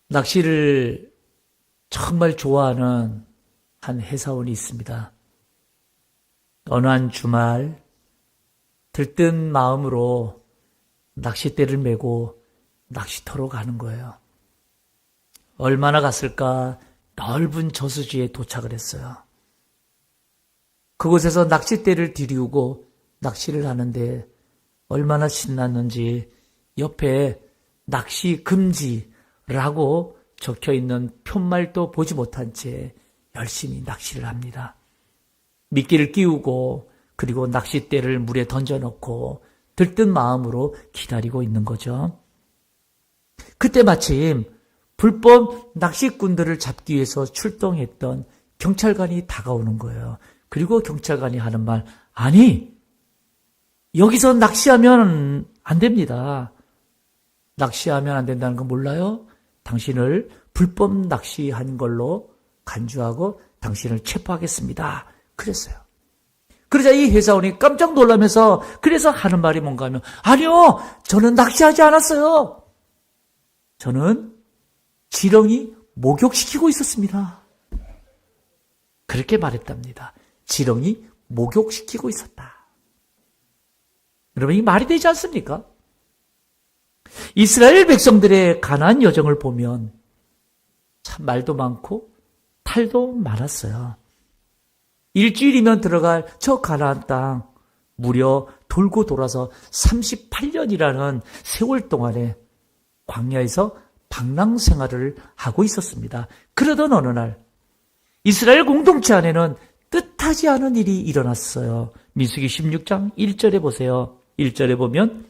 낚시를 정말 좋아하는 한 회사원이 있습니다. 어느 한 주말 들뜬 마음으로 낚싯대를 메고 낚시터로 가는 거예요. 얼마나 갔을까? 넓은 저수지에 도착을 했어요. 그곳에서 낚싯대를 들이우고 낚시를 하는데 얼마나 신났는지 옆에 낚시 금지라고 적혀있는 푯말도 보지 못한 채 열심히 낚시를 합니다. 미끼를 끼우고 그리고 낚싯대를 물에 던져놓고 들뜬 마음으로 기다리고 있는 거죠. 그때 마침 불법 낚시꾼들을 잡기 위해서 출동했던 경찰관이 다가오는 거예요. 그리고 경찰관이 하는 말, 아니, 여기서 낚시하면 안 됩니다. 낚시하면 안 된다는 거 몰라요? 당신을 불법 낚시한 걸로 간주하고 당신을 체포하겠습니다. 그랬어요. 그러자 이 회사원이 깜짝 놀라면서 그래서 하는 말이 뭔가 하면, 아니요, 저는 낚시하지 않았어요. 저는 지렁이 목욕시키고 있었습니다. 그렇게 말했답니다. 지렁이 목욕시키고 있었다. 여러분, 이 말이 되지 않습니까? 이스라엘 백성들의 가나안 여정을 보면 참 말도 많고 탈도 많았어요. 일주일이면 들어갈 저 가나안 땅 무려 돌고 돌아서 38년이라는 세월 동안에 광야에서 방랑 생활을 하고 있었습니다. 그러던 어느 날 이스라엘 공동체 안에는 뜻하지 않은 일이 일어났어요. 민수기 16장 1절에 보세요. 1절에 보면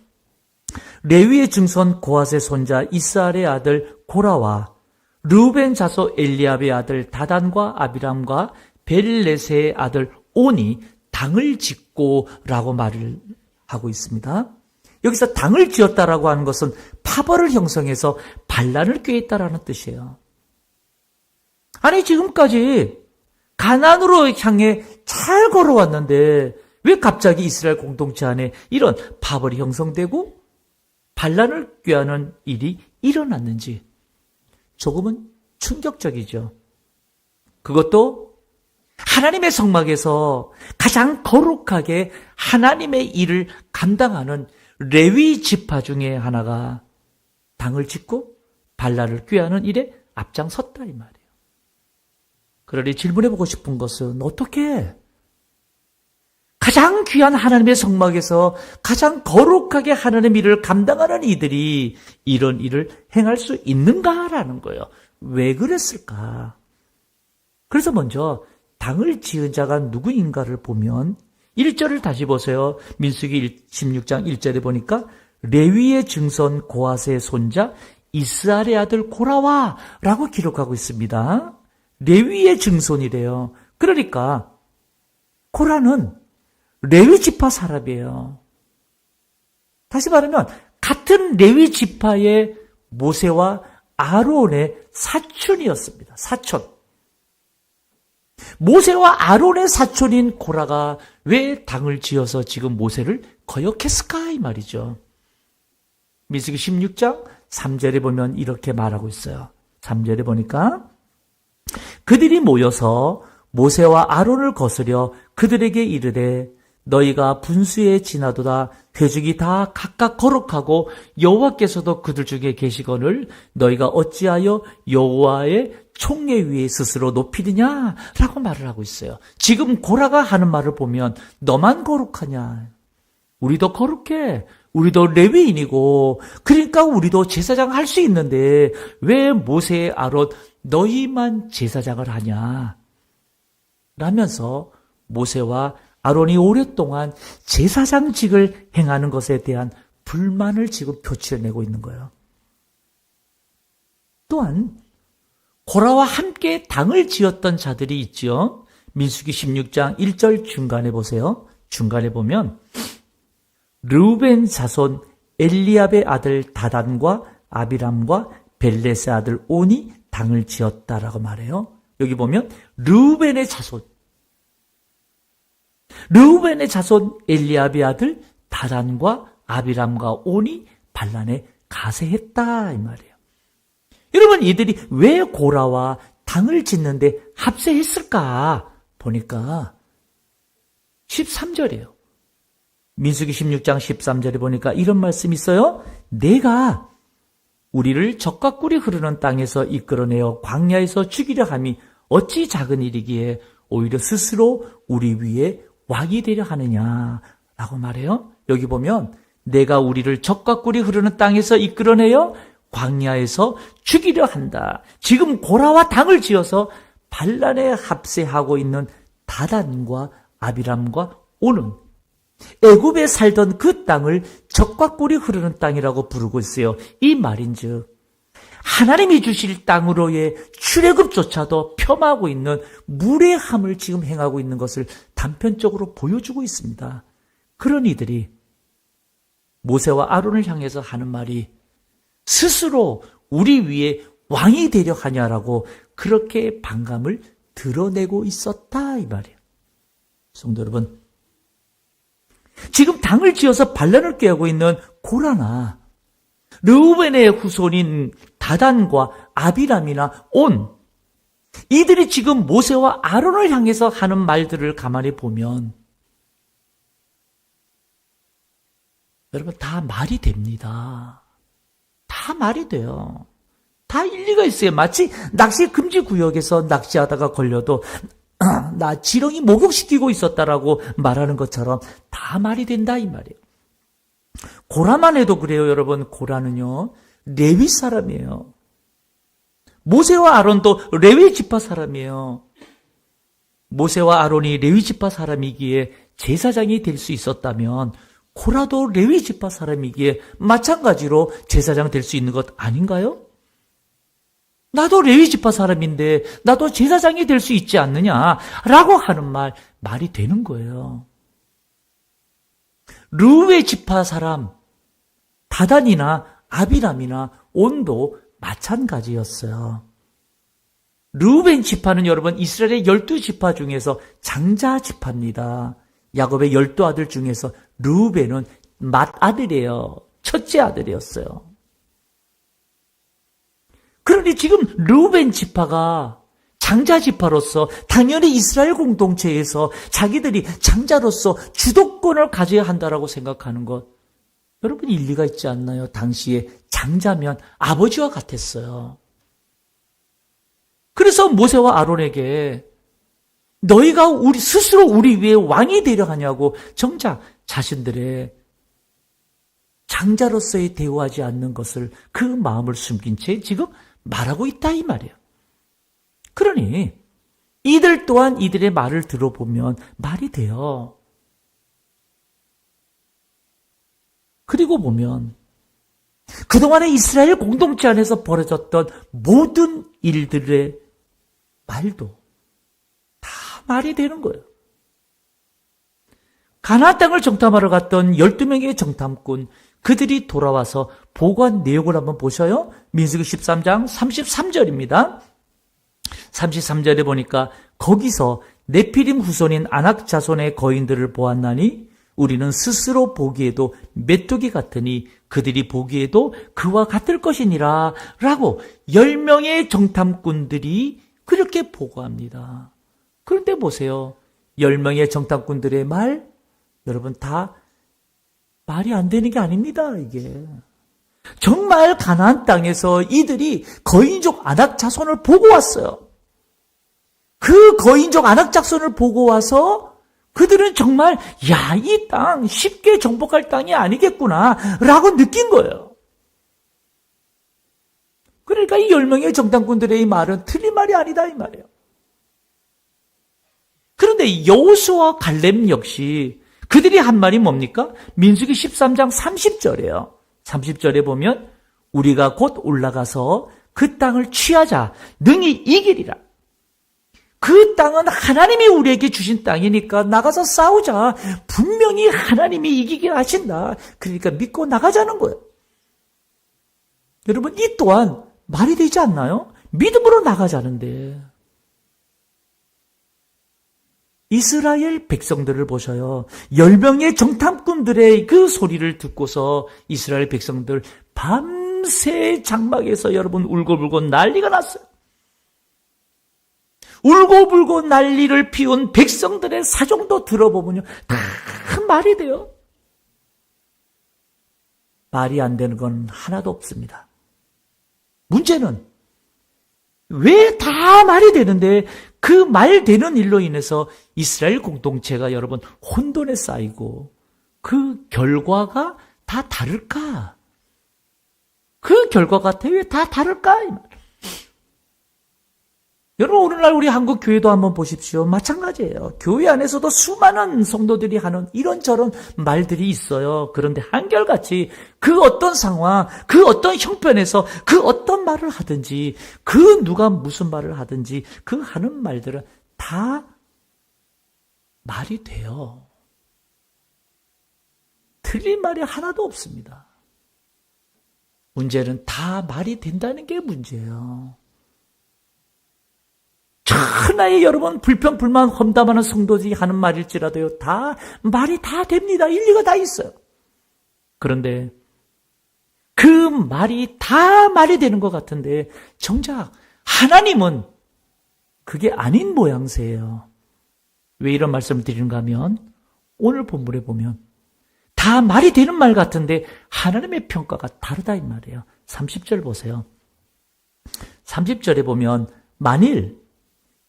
레위의 증손 고핫의 손자 이스알의 아들 고라와 르우벤 자손 엘리압의 아들 다단과 아비람과 벨레세의 아들 온이 당을 짓고라고 말을 하고 있습니다. 여기서 당을 지었다라고 하는 것은 파벌을 형성해서 반란을 꾀했다라는 뜻이에요. 아니, 지금까지 가나안으로 향해 잘 걸어왔는데 왜 갑자기 이스라엘 공동체 안에 이런 파벌이 형성되고 반란을 꾀하는 일이 일어났는지 조금은 충격적이죠. 그것도 하나님의 성막에서 가장 거룩하게 하나님의 일을 감당하는 레위 지파 중에 하나가 당을 짓고 반란을 꾀하는 일에 앞장섰다 이 말이에요. 그러니 질문해보고 싶은 것은 어떻게 가장 귀한 하나님의 성막에서 가장 거룩하게 하나님의 일을 감당하는 이들이 이런 일을 행할 수 있는가라는 거예요. 왜 그랬을까? 그래서 먼저 당을 지은 자가 누구인가를 보면 1절을 다시 보세요. 민수기 16장 1절에 보니까 레위의 증손 고핫의 손자 이스알의 아들 고라와 라고 기록하고 있습니다. 레위의 증손이래요. 그러니까 고라는 레위 지파 사람이에요. 다시 말하면 같은 레위 지파의 모세와 아론의 사촌이었습니다. 사촌. 모세와 아론의 사촌인 고라가 왜 당을 지어서 지금 모세를 거역했을까 이 말이죠. 민수기 16장 3절에 보면 이렇게 말하고 있어요. 3절에 보니까 그들이 모여서 모세와 아론을 거스려 그들에게 이르되 너희가 분수에 지나도다 회중이 다 각각 거룩하고 여호와께서도 그들 중에 계시거늘 너희가 어찌하여 여호와의 총회 위에 스스로 높이느냐 라고 말을 하고 있어요. 지금 고라가 하는 말을 보면 너만 거룩하냐, 우리도 거룩해, 우리도 레위인이고 그러니까 우리도 제사장 할 수 있는데 왜 모세 아론 너희만 제사장을 하냐 라면서 모세와 아론이 오랫동안 제사장직을 행하는 것에 대한 불만을 지금 표출해내고 있는 거예요. 또한 고라와 함께 당을 지었던 자들이 있죠. 민수기 16장 1절 중간에 보세요. 중간에 보면 르우벤 자손 엘리압의 아들 다단과 아비람과 벨레스의 아들 온이 당을 지었다라고 말해요. 여기 보면 르우벤의 자손 엘리압의 아들 다단과 아비람과 온이 반란에 가세했다 이 말이에요. 여러분, 이들이 왜 고라와 당을 짓는데 합세했을까 보니까 13절이에요. 민수기 16장 13절에 보니까 이런 말씀이 있어요. 내가 우리를 적과 꿀이 흐르는 땅에서 이끌어내어 광야에서 죽이려 함이 어찌 작은 일이기에 오히려 스스로 우리 위에 왕이 되려 하느냐라고 말해요. 여기 보면 내가 우리를 적과 꿀이 흐르는 땅에서 이끌어내어 광야에서 죽이려 한다. 지금 고라와 당을 지어서 반란에 합세하고 있는 다단과 아비람과 온은 애굽에 살던 그 땅을 적과 꿀이 흐르는 땅이라고 부르고 있어요. 이 말인즉 하나님이 주실 땅으로의 출애굽조차도 폄하하고 있는 무례함을 지금 행하고 있는 것을 단편적으로 보여주고 있습니다. 그런 이들이 모세와 아론을 향해서 하는 말이 스스로 우리 위에 왕이 되려 하냐라고 그렇게 반감을 드러내고 있었다 이 말이에요. 성도 여러분, 지금 당을 지어서 반란을 꾀하고 있는 고라나 르우벤의 후손인 다단과 아비람이나 온, 이들이 지금 모세와 아론을 향해서 하는 말들을 가만히 보면 여러분 다 말이 됩니다. 다 말이 돼요. 다 일리가 있어요. 마치 낚시 금지 구역에서 낚시하다가 걸려도 나 지렁이 목욕시키고 있었다라고 말하는 것처럼 다 말이 된다 이 말이에요. 고라만 해도 그래요. 여러분, 고라는요 레위 사람이에요. 모세와 아론도 레위 지파 사람이에요. 모세와 아론이 레위 지파 사람이기에 제사장이 될 수 있었다면 고라도 레위 지파 사람이기에 마찬가지로 제사장 될 수 있는 것 아닌가요? 나도 레위 지파 사람인데 나도 제사장이 될 수 있지 않느냐라고 하는 말이 되는 거예요. 르우벤 지파 사람 다단이나 아비람이나 온도 마찬가지였어요. 르우벤 지파는 여러분 이스라엘의 12지파 중에서 장자 지파입니다. 야곱의 12아들 중에서 르우벤은 맏아들이에요. 첫째 아들이었어요. 그러니 지금 르우벤 지파가 장자 지파로서 당연히 이스라엘 공동체에서 자기들이 장자로서 주도권을 가져야 한다라고 생각하는 것, 여러분 일리가 있지 않나요? 당시에 장자면 아버지와 같았어요. 그래서 모세와 아론에게 너희가 스스로 우리 위에 왕이 되려 하냐고 정작 자신들의 장자로서의 대우하지 않는 것을 그 마음을 숨긴 채 지금 말하고 있다 이 말이에요. 그러니 이들 또한 이들의 말을 들어보면 말이 돼요. 그리고 보면 그동안에 이스라엘 공동체 안에서 벌어졌던 모든 일들의 말도 다 말이 되는 거예요. 가나안 땅을 정탐하러 갔던 12명의 정탐꾼, 그들이 돌아와서 보고한 내용을 한번 보셔요. 민수기 13장 33절입니다. 33절에 보니까 거기서 네피림 후손인 아낙 자손의 거인들을 보았나니 우리는 스스로 보기에도 메뚜기 같으니 그들이 보기에도 그와 같을 것이니라 라고 10명의 정탐꾼들이 그렇게 보고합니다. 그런데 보세요. 10명의 정탐꾼들의 말, 여러분 다 말이 안 되는 게 아닙니다. 이게 정말 가나안 땅에서 이들이 거인족 아낙 자손을 보고 왔어요. 그 거인족 아낙 자손을 보고 와서 그들은 정말 야, 이 땅 쉽게 정복할 땅이 아니겠구나 라고 느낀 거예요. 그러니까 이 10명의 정탐꾼들의 이 말은 틀린 말이 아니다 이 말이에요. 그런데 여호수아와 갈렙 역시 그들이 한 말이 뭡니까? 민수기 13장 30절이에요. 30절에 보면 우리가 곧 올라가서 그 땅을 취하자 능히 이기리라. 그 땅은 하나님이 우리에게 주신 땅이니까 나가서 싸우자. 분명히 하나님이 이기긴 하신다. 그러니까 믿고 나가자는 거예요. 여러분, 이 또한 말이 되지 않나요? 믿음으로 나가자는데. 이스라엘 백성들을 보셔요. 10명의 정탐꾼들의 그 소리를 듣고서 이스라엘 백성들 밤 밤새 장막에서 여러분 울고불고 난리가 났어요. 울고불고 난리를 피운 백성들의 사정도 들어보면요, 다 말이 돼요. 말이 안 되는 건 하나도 없습니다. 문제는 왜 다 말이 되는데 그 말 되는 일로 인해서 이스라엘 공동체가 여러분 혼돈에 쌓이고 그 결과가 다 다를까? 그 결과가 왜 다 다를까? 여러분, 오늘날 우리 한국 교회도 한번 보십시오. 마찬가지예요. 교회 안에서도 수많은 성도들이 하는 이런저런 말들이 있어요. 그런데 한결같이 그 어떤 상황, 그 어떤 형편에서 그 어떤 말을 하든지, 그 누가 무슨 말을 하든지, 그 하는 말들은 다 말이 돼요. 틀린 말이 하나도 없습니다. 문제는 다 말이 된다는 게 문제예요. 천하의 여러분 불평, 불만, 험담하는 성도들이 하는 말일지라도요, 다 말이 다 됩니다. 일리가 다 있어요. 그런데 그 말이 다 말이 되는 것 같은데 정작 하나님은 그게 아닌 모양새예요. 왜 이런 말씀을 드리는가 하면 오늘 본문에 보면 다 말이 되는 말 같은데 하나님의 평가가 다르다 이 말이에요. 30절 보세요. 30절에 보면 만일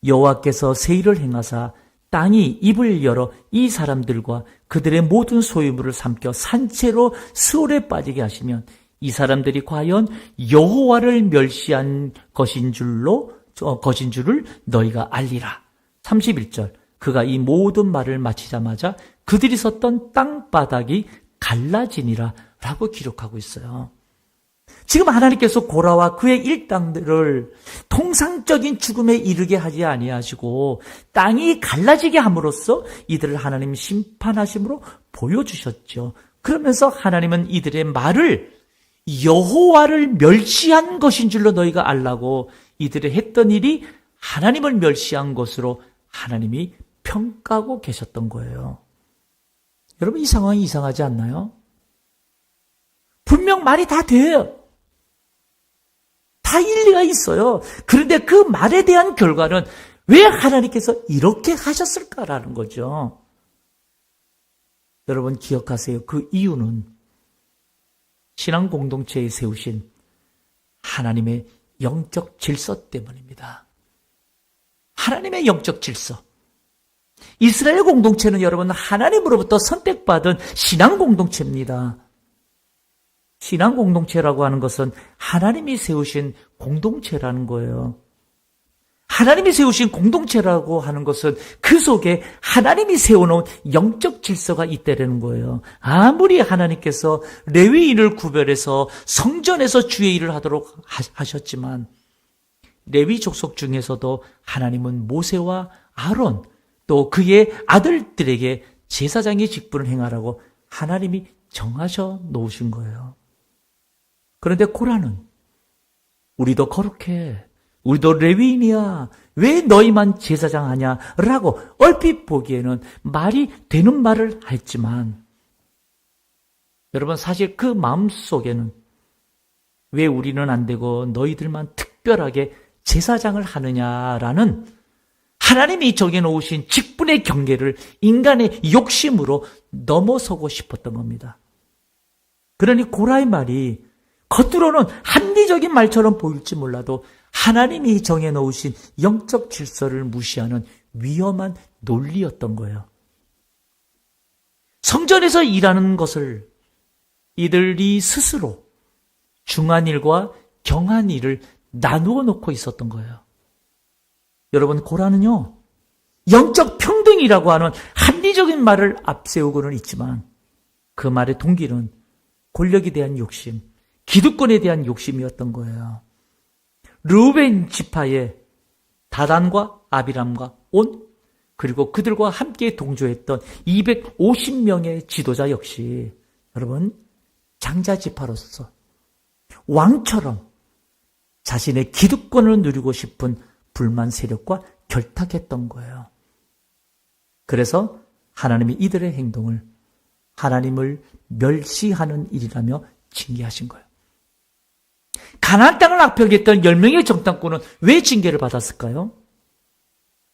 여호와께서 새 일을 행하사 땅이 입을 열어 이 사람들과 그들의 모든 소유물을 삼켜 산채로 스올에 빠지게 하시면 이 사람들이 과연 여호와를 멸시한 것인 줄을 너희가 알리라. 31절 그가 이 모든 말을 마치자마자 그들이 섰던 땅바닥이 갈라지니라 라고 기록하고 있어요. 지금 하나님께서 고라와 그의 일당들을 통상적인 죽음에 이르게 하지 아니하시고 땅이 갈라지게 함으로써 이들을 하나님 심판하심으로 보여주셨죠. 그러면서 하나님은 이들의 말을 여호와를 멸시한 것인 줄로 너희가 알라고 이들의 했던 일이 하나님을 멸시한 것으로 하나님이 평가하고 계셨던 거예요. 여러분, 이 상황이 이상하지 않나요? 분명 말이 다 돼요. 다 일리가 있어요. 그런데 그 말에 대한 결과는 왜 하나님께서 이렇게 하셨을까라는 거죠. 여러분 기억하세요. 그 이유는 신앙 공동체에 세우신 하나님의 영적 질서 때문입니다. 하나님의 영적 질서. 이스라엘 공동체는 여러분 하나님으로부터 선택받은 신앙 공동체입니다. 신앙 공동체라고 하는 것은 하나님이 세우신 공동체라는 거예요. 하나님이 세우신 공동체라고 하는 것은 그 속에 하나님이 세워놓은 영적 질서가 있다는 거예요. 아무리 하나님께서 레위인을 구별해서 성전에서 주의 일을 하도록 하셨지만 레위 족속 중에서도 하나님은 모세와 아론 또 그의 아들들에게 제사장의 직분을 행하라고 하나님이 정하셔 놓으신 거예요. 그런데 고라는 우리도 거룩해. 우리도 레위인이야. 왜 너희만 제사장 하냐? 라고 얼핏 보기에는 말이 되는 말을 했지만 여러분 사실 그 마음속에는 왜 우리는 안 되고 너희들만 특별하게 제사장을 하느냐라는 하나님이 정해놓으신 직분의 경계를 인간의 욕심으로 넘어서고 싶었던 겁니다. 그러니 고라의 말이 겉으로는 합리적인 말처럼 보일지 몰라도 하나님이 정해놓으신 영적 질서를 무시하는 위험한 논리였던 거예요. 성전에서 일하는 것을 이들이 스스로 중한 일과 경한 일을 나누어 놓고 있었던 거예요. 여러분 고라는요 영적 평등이라고 하는 합리적인 말을 앞세우고는 있지만 그 말의 동기는 권력에 대한 욕심, 기득권에 대한 욕심이었던 거예요. 르우벤 지파의 다단과 아비람과 온 그리고 그들과 함께 동조했던 250명의 지도자 역시 여러분 장자 지파로서 왕처럼 자신의 기득권을 누리고 싶은 불만 세력과 결탁했던 거예요. 그래서 하나님이 이들의 행동을 하나님을 멸시하는 일이라며 징계하신 거예요. 가나안 땅을 압평했던 10명의 정탐꾼은 왜 징계를 받았을까요?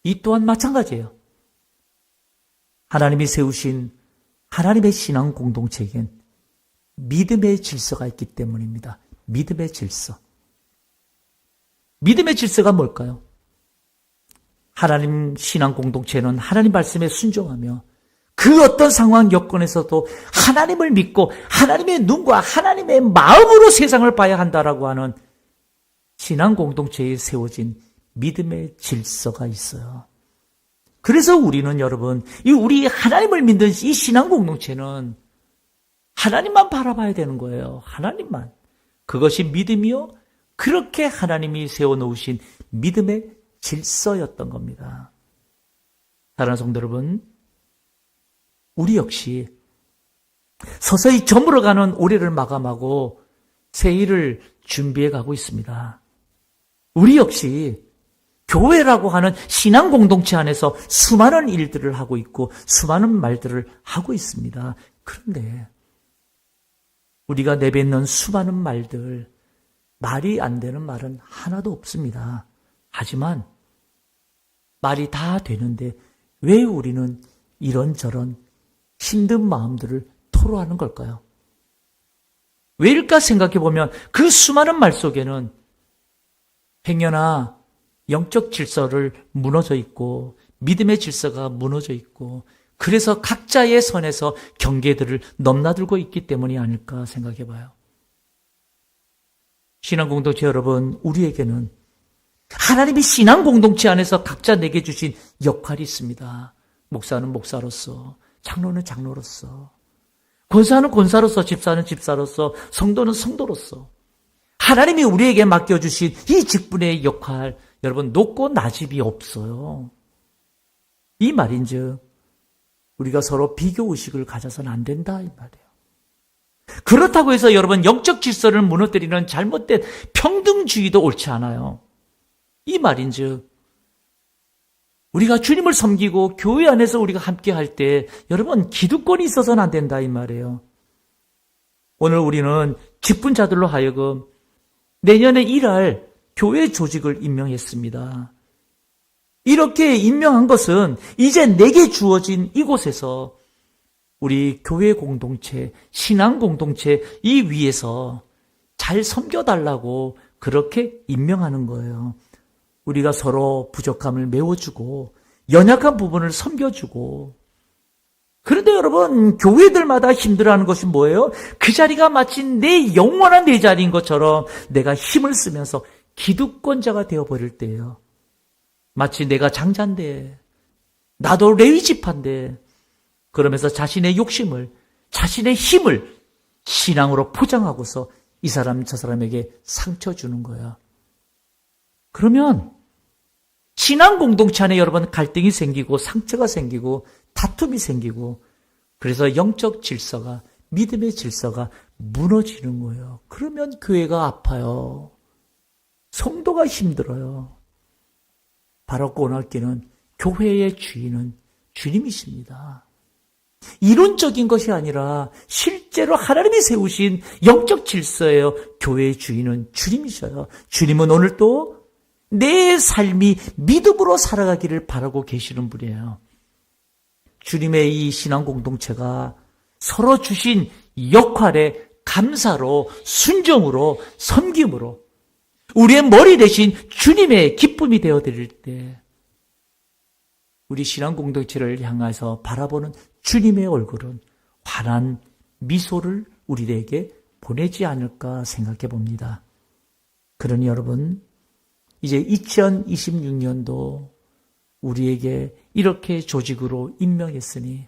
이 또한 마찬가지예요. 하나님이 세우신 하나님의 신앙 공동체에겐 믿음의 질서가 있기 때문입니다. 믿음의 질서. 믿음의 질서가 뭘까요? 하나님 신앙 공동체는 하나님 말씀에 순종하며 그 어떤 상황 여건에서도 하나님을 믿고 하나님의 눈과 하나님의 마음으로 세상을 봐야 한다라고 하는 신앙 공동체에 세워진 믿음의 질서가 있어요. 그래서 우리는 여러분, 우리 하나님을 믿는 이 신앙 공동체는 하나님만 바라봐야 되는 거예요. 하나님만. 그것이 믿음이요. 그렇게 하나님이 세워놓으신 믿음의 질서였던 겁니다. 사랑하는 성도 여러분, 우리 역시 서서히 저물어가는 올해를 마감하고 새해를 준비해 가고 있습니다. 우리 역시 교회라고 하는 신앙 공동체 안에서 수많은 일들을 하고 있고 수많은 말들을 하고 있습니다. 그런데 우리가 내뱉는 수많은 말들, 말이 안 되는 말은 하나도 없습니다. 하지만 말이 다 되는데 왜 우리는 이런저런 힘든 마음들을 토로하는 걸까요? 왜일까 생각해 보면 그 수많은 말 속에는 행여나 영적 질서를 무너져 있고 믿음의 질서가 무너져 있고 그래서 각자의 선에서 경계들을 넘나들고 있기 때문이 아닐까 생각해 봐요. 신앙 공동체 여러분, 우리에게는 하나님이 신앙 공동체 안에서 각자 내게 주신 역할이 있습니다. 목사는 목사로서, 장로는 장로로서, 권사는 권사로서, 집사는 집사로서, 성도는 성도로서 하나님이 우리에게 맡겨주신 이 직분의 역할, 여러분 높고 낮음이 없어요. 이 말인즉 우리가 서로 비교의식을 가져서는 안 된다 이 말이에요. 그렇다고 해서 여러분 영적 질서를 무너뜨리는 잘못된 평등주의도 옳지 않아요. 이 말인즉 우리가 주님을 섬기고 교회 안에서 우리가 함께 할 때 여러분 기득권이 있어서는 안 된다 이 말이에요. 오늘 우리는 직분자들로 하여금 내년에 일할 교회 조직을 임명했습니다. 이렇게 임명한 것은 이제 내게 주어진 이곳에서 우리 교회 공동체, 신앙 공동체 이 위에서 잘 섬겨달라고 그렇게 임명하는 거예요. 우리가 서로 부족함을 메워주고 연약한 부분을 섬겨주고. 그런데 여러분 교회들마다 힘들어하는 것이 뭐예요? 그 자리가 마치 내 영원한 내 자리인 것처럼 내가 힘을 쓰면서 기득권자가 되어버릴 때예요. 마치 내가 장자인데 나도 레위 지파인데 그러면서 자신의 욕심을 자신의 힘을 신앙으로 포장하고서 이 사람 저 사람에게 상처 주는 거야. 그러면 신앙 공동체 안에 여러분 갈등이 생기고 상처가 생기고 다툼이 생기고 그래서 영적 질서가 믿음의 질서가 무너지는 거예요. 그러면 교회가 아파요. 성도가 힘들어요. 바로 꼬날기는 교회의 주인은 주님이십니다. 이론적인 것이 아니라 실제로 하나님이 세우신 영적 질서예요. 교회의 주인은 주님이셔요. 주님은 오늘도 내 삶이 믿음으로 살아가기를 바라고 계시는 분이에요. 주님의 이 신앙 공동체가 서로 주신 역할에 감사로 순종으로 섬김으로 우리의 머리 대신 주님의 기쁨이 되어드릴 때 우리 신앙 공동체를 향해서 바라보는 주님의 얼굴은 환한 미소를 우리에게 보내지 않을까 생각해 봅니다. 그러니 여러분 이제 2026년도 우리에게 이렇게 조직으로 임명했으니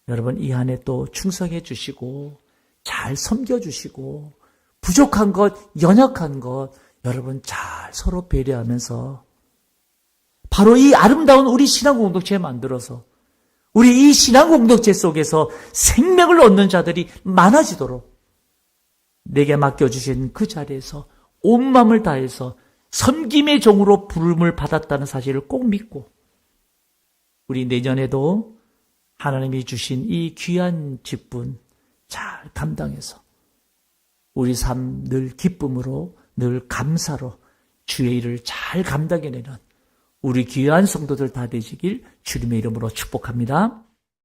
여러분 이 한 해 또 충성해 주시고 잘 섬겨 주시고 부족한 것, 연약한 것 여러분 잘 서로 배려하면서 바로 이 아름다운 우리 신앙 공동체 만들어서 우리 이 신앙 공동체 속에서 생명을 얻는 자들이 많아지도록 내게 맡겨주신 그 자리에서 온 마음을 다해서 섬김의 종으로 부름을 받았다는 사실을 꼭 믿고 우리 내년에도 하나님이 주신 이 귀한 직분 잘 감당해서 우리 삶 늘 기쁨으로 늘 감사로 주의 일을 잘 감당해내는 우리 귀한 성도들 다 되시길 주님의 이름으로 축복합니다.